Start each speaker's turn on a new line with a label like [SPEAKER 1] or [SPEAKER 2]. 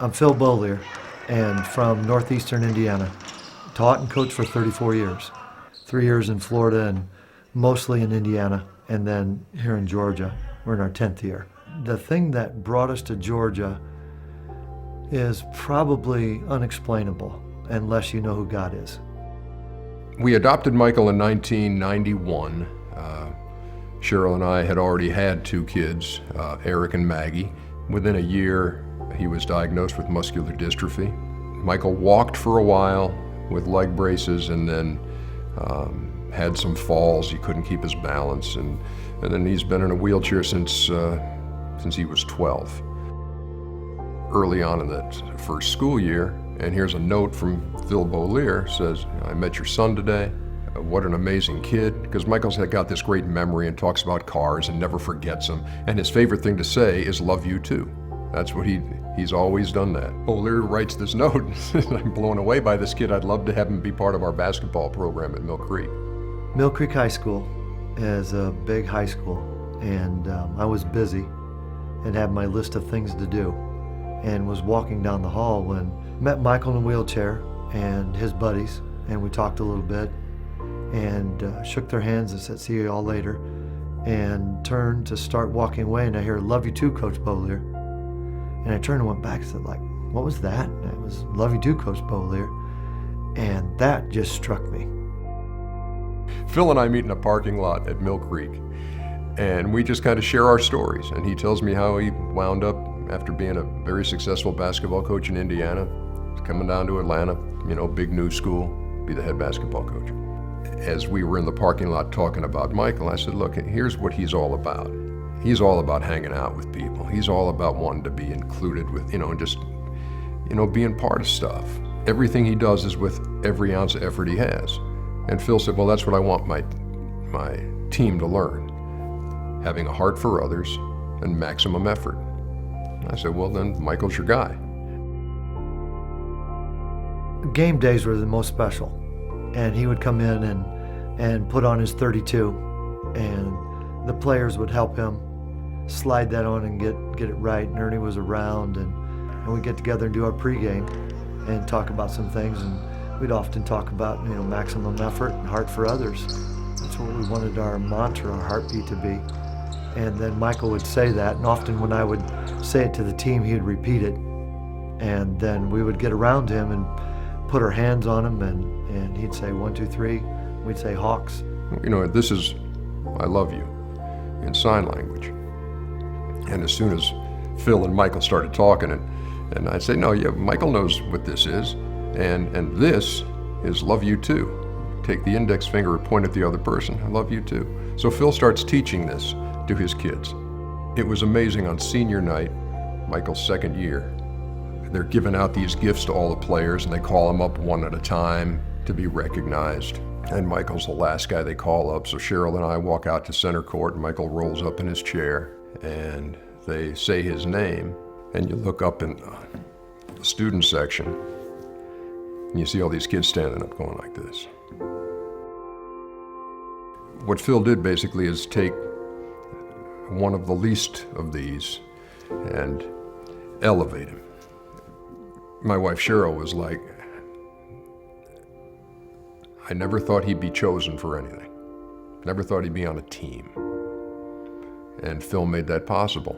[SPEAKER 1] I'm Phil Bollier, and from northeastern Indiana. Taught and coached for 34 years. 3 years in Florida and mostly in Indiana, and then here in Georgia. We're in our 10th year. The thing that brought us to Georgia is probably unexplainable unless you know who God is.
[SPEAKER 2] We adopted Michael in 1991. Cheryl and I had already had 2 kids, Eric and Maggie. Within a year, he was diagnosed with muscular dystrophy. Michael walked for a while with leg braces and then had some falls. He couldn't keep his balance, and then he's been in a wheelchair since he was 12. Early on in that first school year, and here's a note from Phil Bollier, says, "I met your son today. What an amazing kid," because Michael's got this great memory and talks about cars and never forgets them. And his favorite thing to say is, "Love you too." That's what he's always done that. Bollier writes this note, "I'm blown away by this kid. I'd love to have him be part of our basketball program at Mill Creek."
[SPEAKER 1] Mill Creek High School is a big high school, and I was busy and had my list of things to do, and was walking down the hall when met Michael in a wheelchair and his buddies, and we talked a little bit and shook their hands and said, "See you all later," and turned to start walking away, and I hear, "Love you too, Coach Bollier." And I turned and went back and said, what was that? And it was, "Love you too, Coach Bollier." And that just struck me.
[SPEAKER 2] Phil and I meet in a parking lot at Mill Creek, and we just kind of share our stories. And he tells me how he wound up, after being a very successful basketball coach in Indiana, coming down to Atlanta, big new school, be the head basketball coach. As we were in the parking lot talking about Michael, I said, "Look, here's what he's all about. He's all about hanging out with people. He's all about wanting to be included with, just being part of stuff. Everything he does is with every ounce of effort he has." And Phil said, "Well, that's what I want my team to learn. Having a heart for others and maximum effort." I said, "Well, then Michael's your guy."
[SPEAKER 1] Game days were the most special, and he would come in and put on his 32, and the players would help him slide that on and get it right. And Ernie was around, and we'd get together and do our pregame and talk about some things, and we'd often talk about maximum effort and heart for others. That's what we wanted our mantra, our heartbeat to be. And then Michael would say that, and often when I would say it to the team, he would repeat it, and then we would get around him and put our hands on him, and he'd say 1, 2, 3. We'd say Hawks.
[SPEAKER 2] This is "I love you" in sign language. And as soon as Phil and Michael started talking, and I'd say, "No, yeah, Michael knows what this is, and this is "love you too." Take the index finger and point at the other person. "I love you too." So Phil starts teaching this to his kids. It was amazing. On senior night, Michael's second year, they're giving out these gifts to all the players, and they call them up one at a time to be recognized. And Michael's the last guy they call up, so Cheryl and I walk out to center court, and Michael rolls up in his chair, and they say his name, and you look up in the student section, and you see all these kids standing up going like this. What Phil did basically is take one of the least of these and elevate him. My wife Cheryl was like, "I never thought he'd be chosen for anything. Never thought he'd be on a team." And Phil made that possible.